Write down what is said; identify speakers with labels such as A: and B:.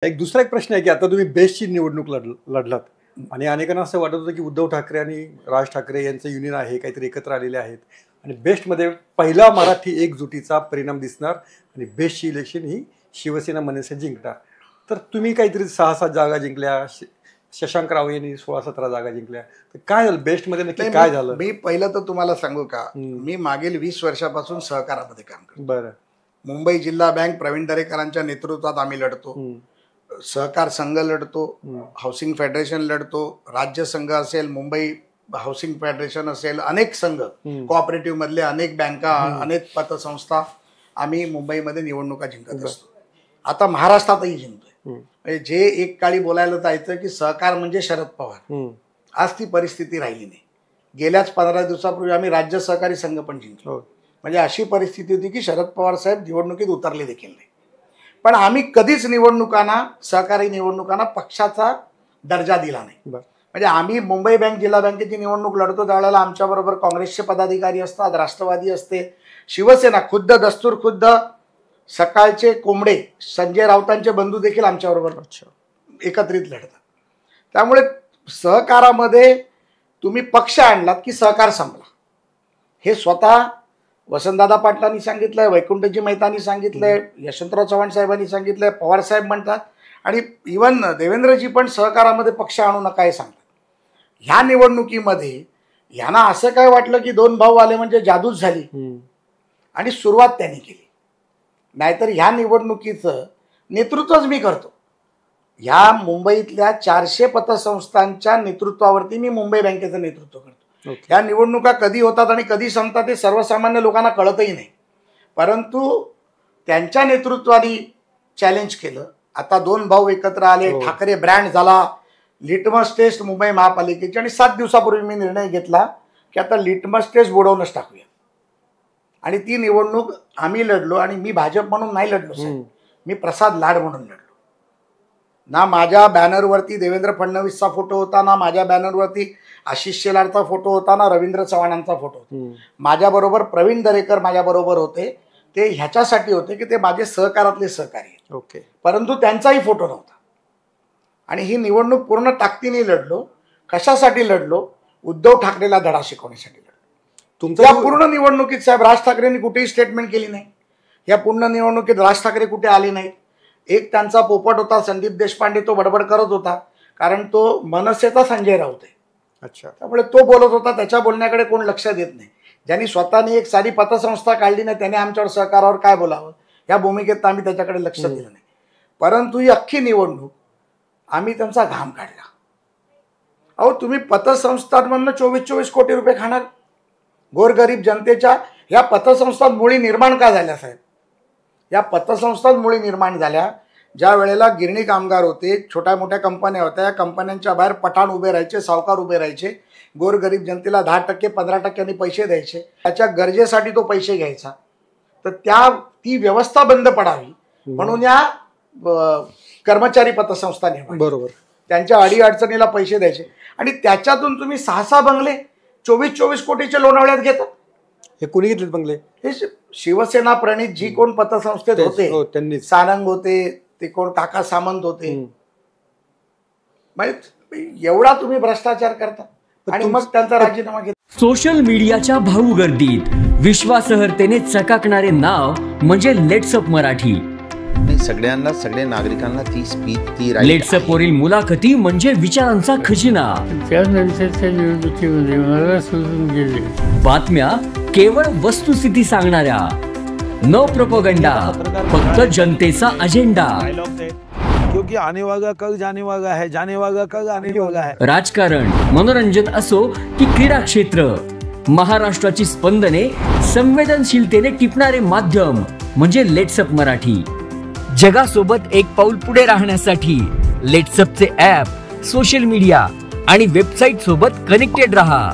A: एक दुसरा एक प्रश्न आहे की आता तुम्ही बेस्टची निवडणूक लढलात आणि अनेकांना असं वाटत होतं की उद्धव ठाकरे आणि राज ठाकरे यांचं युनियन आहे, काहीतरी एकत्र आलेले आहेत आणि बेस्टमध्ये पहिला मराठी एकजुटीचा परिणाम दिसणार आणि बेस्टची इलेक्शन ही शिवसेना मनसे जिंकणार. तर तुम्ही काहीतरी 6-7 जागा जिंकल्या, शशांक राव यांनी 16-17 जागा जिंकल्या. तर काय झालं बेस्टमध्ये नक्की काय झालं?
B: मी पहिलं तर तुम्हाला सांगू का, मी मागील 20 वर्षापासून सहकारामध्ये काम करतो.
A: बरं.
B: मुंबई जिल्हा बँक प्रवीण दरेकरांच्या नेतृत्वात आम्ही लढतो, सहकार संघ लढतो, हाऊसिंग फेडरेशन लढतो, राज्य संघ असेल, मुंबई हाऊसिंग फेडरेशन असेल, अनेक संघ, कोऑपरेटिव्ह मधले अनेक बँका, अनेक पतसंस्था आम्ही मुंबईमध्ये निवडणुका जिंकत असतो. आता महाराष्ट्रातही जिंकतोय. जे एक काळी बोलायला जायचं की सहकार म्हणजे शरद पवार, आज ती परिस्थिती राहिली नाही. गेल्याच 15 दिवसापूर्वी आम्ही राज्य सहकारी संघ पण जिंकलो. म्हणजे अशी परिस्थिती होती की शरद पवार साहेब निवडणुकीत उतरले देखील नाही. पण आम्ही कधीच निवडणुकांना, सहकारी निवडणुकांना पक्षाचा दर्जा दिला नाही. म्हणजे आम्ही मुंबई बँक जिल्हा बँकेची निवडणूक लढतो त्यावेळेला आमच्याबरोबर काँग्रेसचे पदाधिकारी असतात, राष्ट्रवादी असते, शिवसेना खुद्द दस्तूर खुद्द सकाळचे कोंबडे संजय राऊतांचे बंधू देखील आमच्याबरोबर एकत्रित लढतात. त्यामुळे सहकारामध्ये तुम्ही पक्ष आणलात की सहकार संपला. हे स्वतः वसंतदादा पाटलांनी सांगितलंय, वैकुंठजी मेहतांनी सांगितलंय, यशवंतराव चव्हाण साहेबांनी सांगितलंय, पवार साहेब म्हणतात आणि इव्हन देवेंद्रजी पण सहकारामध्ये पक्ष आणू नका हे सांगतात. ह्या निवडणुकीमध्ये यांना असं काय वाटलं की 2 भाऊ आले म्हणजे जादूच झाली आणि सुरुवात त्यांनी केली. नाहीतर ह्या निवडणुकीचं नेतृत्वच मी करतो. ह्या मुंबईतल्या 400 पतसंस्थांच्या नेतृत्वावरती मी मुंबई बँकेचं नेतृत्व करतो. या निवडणुका कधी होतात आणि कधी संपतात हे सर्वसामान्य लोकांना कळतही नाही. परंतु त्यांच्या नेतृत्वाने चॅलेंज केलं. आता 2 भाऊ एकत्र आले, ठाकरे ब्रँड झाला, लिटमस टेस्ट मुंबई महापालिकेची. आणि 7 दिवसापूर्वी मी निर्णय घेतला की आता लिटमस टेस्ट बुडवूनच टाकूया. आणि ती निवडणूक आम्ही लढलो. आणि मी भाजप म्हणून नाही लढलो साहेब, मी प्रसाद लाड म्हणून लढलो. ना माझ्या बॅनरवरती देवेंद्र फडणवीसचा फोटो होता, ना माझ्या बॅनरवरती आशिष शेलारचा फोटो होता, ना रवींद्र चव्हाणांचा फोटो होता. माझ्याबरोबर प्रवीण दरेकर माझ्याबरोबर होते. ते ह्याच्यासाठी होते की ते माझे सहकारातले सहकारी आहेत. परंतु त्यांचाही फोटो नव्हता. आणि ही निवडणूक पूर्ण ताकदीने लढलो. कशासाठी लढलो? उद्धव ठाकरेला धडा शिकवण्यासाठी लढलो. तुमच्या पूर्ण निवडणुकीत साहेब राज ठाकरेंनी कुठेही स्टेटमेंट केली नाही. या पूर्ण निवडणुकीत राज ठाकरे कुठे आले नाहीत. एक त्यांचा पोपट होता संदीप देशपांडे, तो बडबड करत होता कारण तो मनसेचा संजय राऊत आहे. अच्छा. त्यामुळे तो बोलत होता, त्याच्या बोलण्याकडे कोण लक्ष देत नाही. ज्यांनी स्वतःने एक साधी पतसंस्था काढली नाही त्याने आमच्यावर सहकारावर काय बोलावं या भूमिकेत आम्ही त्याच्याकडे लक्ष दिलं नाही. परंतु ही अख्खी निवडणूक आम्ही त्यांचा घाम काढला. अहो तुम्ही पतसंस्थांमधनं 24-24 कोटी रुपये खाणार. गोरगरीब जनतेच्या या पतसंस्थात मुळी निर्माण का झाल्या साहेब? या पतसंस्थात मुळी निर्माण झाल्या ज्या वेळेला गिरणी कामगार होते, छोट्या मोठ्या कंपन्या होत्या, या कंपन्यांच्या बाहेर पठाण उभे राहायचे, सावकार उभे राहायचे, गोरगरीब जनतेला 10% 15% पैसे द्यायचे, त्याच्या गरजेसाठी तो पैसे घ्यायचा. तर ती व्यवस्था बंद पडावी म्हणून या कर्मचारी पतसंस्था निर्माण, बरोबर, त्यांच्या अडीअडचणीला पैसे द्यायचे. आणि त्याच्यातून तुम्ही 6-6 बंगले 24-24 कोटीच्या लोणावळ्यात घेतात.
A: हे कोणी घेतले बंगले? हे
B: शिवसेना प्रणित जी कोण पतसंस्थेत होते, त्यांनी सारंग होते, ते कोण काका सामंत होते. म्हणजे एवढा तुम्ही भ्रष्टाचार करता आणि मग त्यांचा राजीनामा घेता.
C: सोशल मीडियाच्या भाऊ गर्दीत विश्वासार्हतेने चकाकणारे नाव म्हणजे लेट्सअप मराठी.
D: सगळ्यांना, सगळ्या नागरिकांना ती स्पीच, ती
C: लेट्सअप वरील मुलाखती म्हणजे विचारांचा खजिना.
E: त्यानंतरच्या निवडणुकीमध्ये मला सोडून गेले.
C: बातम्या केवळ वस्तुस्थिती सांगणाऱ्या, न प्रोपगंडा, फक्त जनतेचा अजेंडा.
F: क्योंकि आने वाला कल जाने वाला है, जाने वाला कल आने वाला है.
C: राजकारण, मनोरंजन असो की क्रीडा क्षेत्र, महाराष्ट्राची स्पंदने संवेदनशीलतेने टिपणारे माध्यम म्हणजे लेट्सअप मराठी. जगासोबत एक पाऊल पुढे राहण्यासाठी लेट्सअपचे ॲप, सोशल मीडिया आणि वेबसाईट सोबत कनेक्टेड रहा.